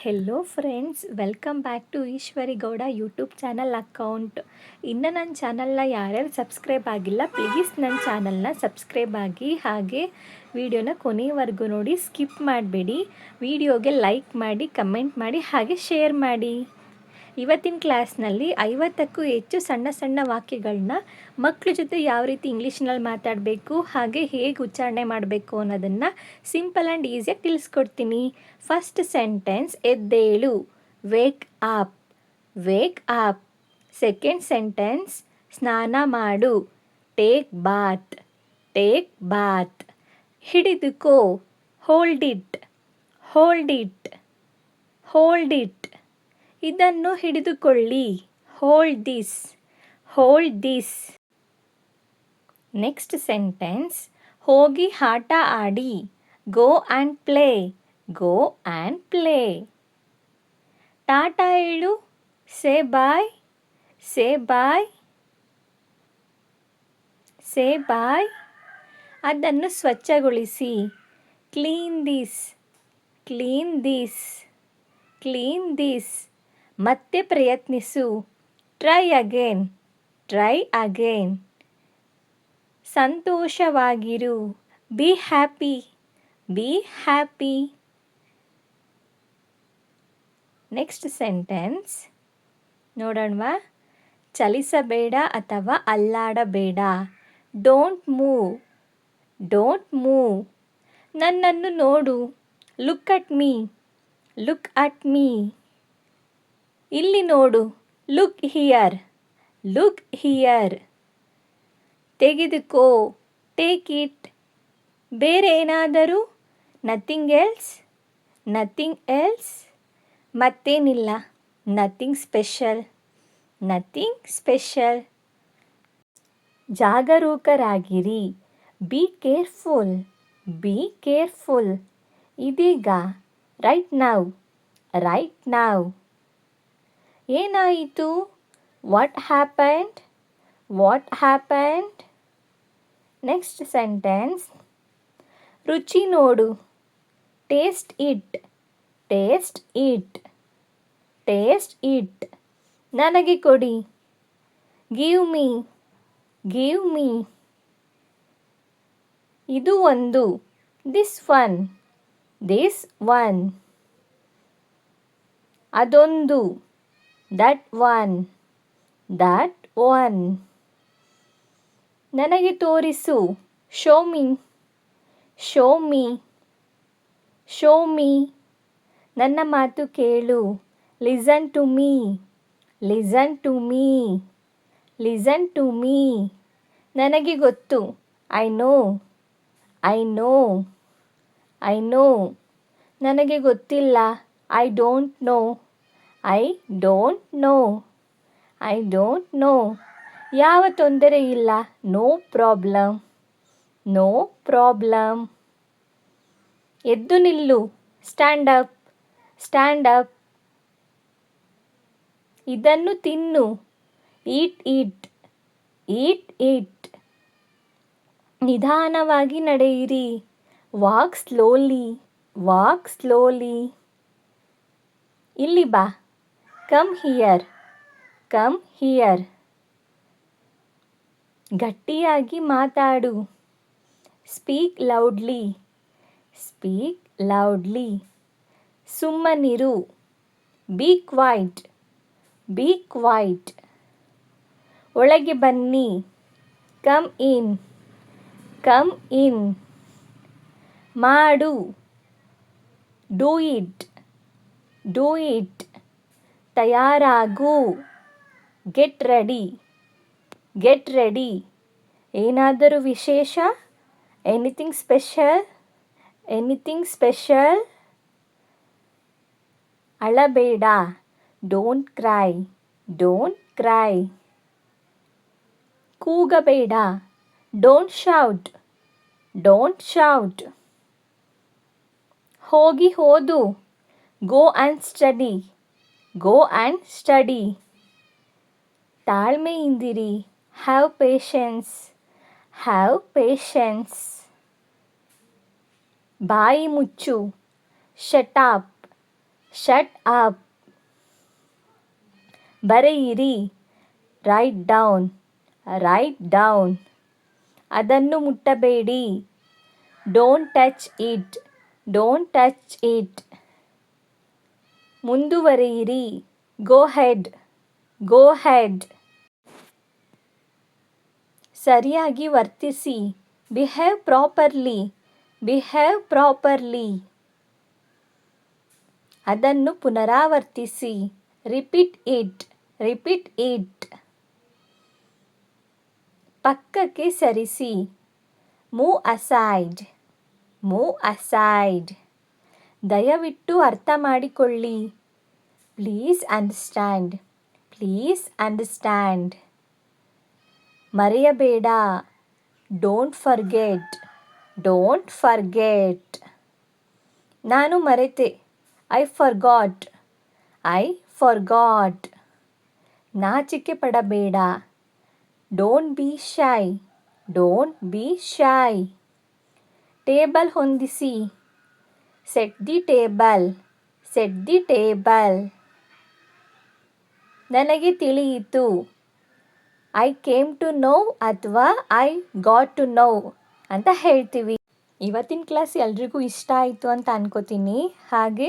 Hello friends, welcome back to Eshwari Gowda YouTube channel account. ಇನ್ನು ನನ್ನ ಚಾನಲ್ನ ಯಾರ್ಯಾರು ಸಬ್ಸ್ಕ್ರೈಬ್ ಆಗಿಲ್ಲ, ಪ್ಲೀಸ್ ನನ್ನ ಚಾನಲ್ನ ಸಬ್ಸ್ಕ್ರೈಬ್ ಆಗಿ, ಹಾಗೆ ವಿಡಿಯೋನ ಕೊನೆಯವರೆಗೂ ನೋಡಿ, ಸ್ಕಿಪ್ ಮಾಡಬೇಡಿ. ವಿಡಿಯೋಗೆ ಲೈಕ್ ಮಾಡಿ, ಕಮೆಂಟ್ ಮಾಡಿ, ಹಾಗೆ ಶೇರ್ ಮಾಡಿ. ಇವತ್ತಿನ ಕ್ಲಾಸ್ನಲ್ಲಿ 50ಕ್ಕೂ ಹೆಚ್ಚು ಸಣ್ಣ ಸಣ್ಣ ವಾಕ್ಯಗಳನ್ನ ಮಕ್ಕಳ ಜೊತೆ ಯಾವ ರೀತಿ ಇಂಗ್ಲೀಷ್ನಲ್ಲಿ ಮಾತಾಡಬೇಕು, ಹಾಗೆ ಹೇಗೆ ಉಚ್ಚಾರಣೆ ಮಾಡಬೇಕು ಅನ್ನೋದನ್ನು ಸಿಂಪಲ್ ಆ್ಯಂಡ್ ಈಸಿಯಾಗಿ ತಿಳಿಸ್ಕೊಡ್ತೀನಿ. ಫಸ್ಟ್ ಸೆಂಟೆನ್ಸ್, ಎದ್ದೇಳು, wake up, wake up. Second sentence, ಸ್ನಾನ ಮಾಡು, ಟೇಕ್ ಬಾತ್, ಟೇಕ್ ಬಾತ್. ಹಿಡಿದುಕೋ, hold it, hold it, hold it. ಇದನ್ನು ಹಿಡಿದುಕೊಳ್ಳಿ, hold this, hold this. Next sentence, ಹೋಗಿ ಆಟ ಆಡಿ, go and play, go and play. ಟಾಟಾ ಹೇಳು, say bye, say bye, say bye. ಅದನ್ನು ಸ್ವಚ್ಛಗೊಳಿಸಿ, clean this, clean this, clean this. ಮತ್ತೆ ಪ್ರಯತ್ನಿಸು, ಟ್ರೈ ಅಗೇನ್, ಟ್ರೈ ಅಗೇನ್. ಸಂತೋಷವಾಗಿರು, be happy, be happy. Next sentence ನೋಡೋಣವಾ. ಚಲಿಸಬೇಡ ಅಥವಾ ಅಲ್ಲಾಡಬೇಡ, ಡೋಂಟ್ ಮೂವ್, ಡೋಂಟ್ ಮೂವ್. ನನ್ನನ್ನು ನೋಡು, look at me, look at me. ಇಲ್ಲಿ ನೋಡು, ಲುಕ್ ಹಿಯರ್, ಲುಕ್ ಹಿಯರ್. ತೆಗೆದುಕೋ, ಟೇಕ್ ಇಟ್. ಬೇರೆ ಏನಾದರೂ, ನಥಿಂಗ್ ಎಲ್ಸ್, ನಥಿಂಗ್ ಎಲ್ಸ್. ಮತ್ತೇನಿಲ್ಲ, ನಥಿಂಗ್ ಸ್ಪೆಷಲ್, ನಥಿಂಗ್ ಸ್ಪೆಷಲ್. ಜಾಗರೂಕರಾಗಿರಿ, ಬಿ ಕೇರ್ಫುಲ್, ಬಿ ಕೇರ್ಫುಲ್. ಇದೀಗ, ರೈಟ್ ನೌ, ರೈಟ್ ನೌ. ಏನಾಯಿತು, what happened, what happened. Next sentence, ರುಚಿ ನೋಡು, taste it, taste it, taste it. ನನಗೆ ಕೊಡಿ, ಗಿವ್ ಮೀ, ಗಿವ್ ಮೀ. ಇದು ಒಂದು, ದಿಸ್ ಒನ್, ದಿಸ್ ಒನ್. ಅದೊಂದು, ದಟ್ ಒನ್, ದಟ್ ಒನ್. ನನಗೆ ತೋರಿಸು, show me, show me, show me. ನನ್ನ ಮಾತು ಕೇಳು, listen to me, listen to me, listen to me. ನನಗೆ ಗೊತ್ತು, I know, I know, I know. ನನಗೆ ಗೊತ್ತಿಲ್ಲ, I don't know, I don't know, I don't know. ಯಾವ ತೊಂದರೆ ಇಲ್ಲ, ನೋ ಪ್ರಾಬ್ಲಮ್, ನೋ ಪ್ರಾಬ್ಲಮ್. ಎದ್ದು ನಿಲ್ಲು, ಸ್ಟ್ಯಾಂಡ್ ಅಪ್, ಸ್ಟ್ಯಾಂಡ್ ಅಪ್. ಇದನ್ನು ತಿನ್ನು, ಈಟ್ ಇಟ್, ಈಟ್ ಇಟ್. ನಿಧಾನವಾಗಿ ನಡೆಯಿರಿ, ವಾಕ್ ಸ್ಲೋಲಿ, ವಾಕ್ ಸ್ಲೋಲಿ. ಇಲ್ಲಿ ಬಾ, ಕಮ್ ಹಿಯರ್, ಕಮ್ ಹಿಯರ್. ಗಟ್ಟಿಯಾಗಿ ಮಾತಾಡು, ಸ್ಪೀಕ್ ಲೌಡ್ಲಿ, ಸ್ಪೀಕ್ ಲೌಡ್ಲಿ. ಸುಮ್ಮನಿರು, ಬಿ ಕ್ವೈಟ್, ಬಿ ಕ್ವೈಟ್. ಒಳಗೆ ಬನ್ನಿ, ಕಮ್ ಇನ್, ಕಮ್ ಇನ್. ಮಾಡು, ಡೂ ಇಟ್, ಡೂ ಇಟ್. ತಯಾರಾಗು, ಗೆಟ್ ರೆಡಿ, ಗೆಟ್ ರೆಡಿ. ಏನಾದರೂ ವಿಶೇಷ, ಎನಿಥಿಂಗ್ ಸ್ಪೆಷಲ್, ಎನಿಥಿಂಗ್ ಸ್ಪೆಷಲ್. ಅಳಬೇಡ, ಡೋಂಟ್ ಕ್ರೈ, ಡೋಂಟ್ ಕ್ರೈ. ಕೂಗಬೇಡ, ಡೋಂಟ್ ಶೌಟ್, ಡೋಂಟ್ ಶೌಟ್. ಹೋಗಿ ಓದು, go and study, go and study. ತಾಳ್ಮೆಯಿಂದಿರಿ, ಹ್ಯಾವ್ ಪೇಷನ್ಸ್, ಹ್ಯಾವ್ ಪೇಷನ್ಸ್. ಬಾಯಿ ಮುಚ್ಚು, ಶಟ್ ಅಪ್, ಶಟ್ ಅಪ್. ಬರೆಯಿರಿ. Write down. Write down. ಅದನ್ನು ಮುಟ್ಟಬೇಡಿ. Don't touch it. Don't touch it. ಮುಂದುವರಿಯಿರಿ. Go head. Go head. ಸರಿಯಾಗಿ ವರ್ತಿಸಿ. Behave properly. Behave properly. ಅದನ್ನು ಪುನರಾವರ್ತಿಸಿ. Repeat it. Repeat it. ಪಕ್ಕಕ್ಕೆ ಸರಿಸಿ. Move aside. Move aside. ದಯವಿಟ್ಟು ಅರ್ಥ ಮಾಡಿಕೊಳ್ಳಿ. Please understand. Please understand. ಮರೆಯಬೇಡ. Don't forget. Don't forget. ನಾನು ಮರೆತೆ. I forgot. I forgot. ನಾಚಿಕೆ ಪಡಬೇಡ. Don't be shy. Don't be shy. Table ಹೊಂದಿಸಿ. Set the table. Set the table. ನನಗೆ ತಿಳಿಯಿತು. ಐ ಕೇಮ್ ಟು ನೋ ಅಥವಾ ಐ ಗಾಟ್ ಟು ನೋ ಅಂತ ಹೇಳ್ತೀವಿ. ಇವತ್ತಿನ ಕ್ಲಾಸ್ ಎಲ್ರಿಗೂ ಇಷ್ಟ ಆಯಿತು ಅಂತ ಅನ್ಕೋತೀನಿ. ಹಾಗೆ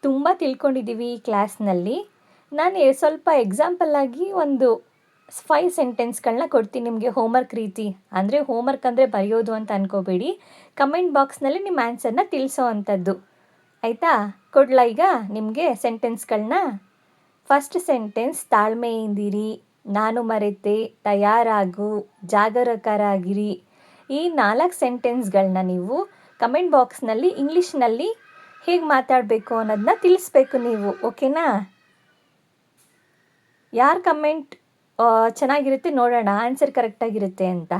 ತುಂಬ ತಿಳ್ಕೊಂಡಿದ್ದೀವಿ ಈ ಕ್ಲಾಸ್ನಲ್ಲಿ. ನಾನು ಸ್ವಲ್ಪ ಎಕ್ಸಾಂಪಲ್ಲಾಗಿ ಒಂದು 5 ಸೆಂಟೆನ್ಸ್ಗಳನ್ನ ಕೊಡ್ತೀನಿ ನಿಮಗೆ ಹೋಮ್ವರ್ಕ್ ರೀತಿ. ಅಂದರೆ ಹೋಮ್ವರ್ಕ್ ಅಂದರೆ ಬರೆಯೋದು ಅಂತ ಅನ್ಕೋಬೇಡಿ. ಕಮೆಂಟ್ ಬಾಕ್ಸ್ನಲ್ಲಿ ನಿಮ್ಮ ಆನ್ಸರ್ನ ತಿಳಿಸೋ ಅಂಥದ್ದು. ಆಯಿತಾ? ಕೊಡ್ಲಾ ಈಗ ನಿಮಗೆ ಸೆಂಟೆನ್ಸ್ಗಳನ್ನ? ಫಸ್ಟ್ ಸೆಂಟೆನ್ಸ್ ತಾಳ್ಮೆಯಿಂದಿರಿ, ನಾನು ಮರೆತೆ, ತಯಾರಾಗು, ಜಾಗರೂಕರಾಗಿರಿ. ಈ 4 ಸೆಂಟೆನ್ಸ್ಗಳನ್ನ ನೀವು ಕಮೆಂಟ್ ಬಾಕ್ಸ್ನಲ್ಲಿ ಇಂಗ್ಲೀಷ್ನಲ್ಲಿ ಹೇಗೆ ಮಾತಾಡಬೇಕು ಅನ್ನೋದನ್ನ ತಿಳಿಸ್ಬೇಕು ನೀವು. ಓಕೆನಾ? ಯಾರ ಕಮೆಂಟ್ ಚೆನ್ನಾಗಿರುತ್ತೆ ನೋಡೋಣ, ಆನ್ಸರ್ ಕರೆಕ್ಟಾಗಿರುತ್ತೆ ಅಂತ.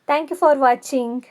Thank you for watching.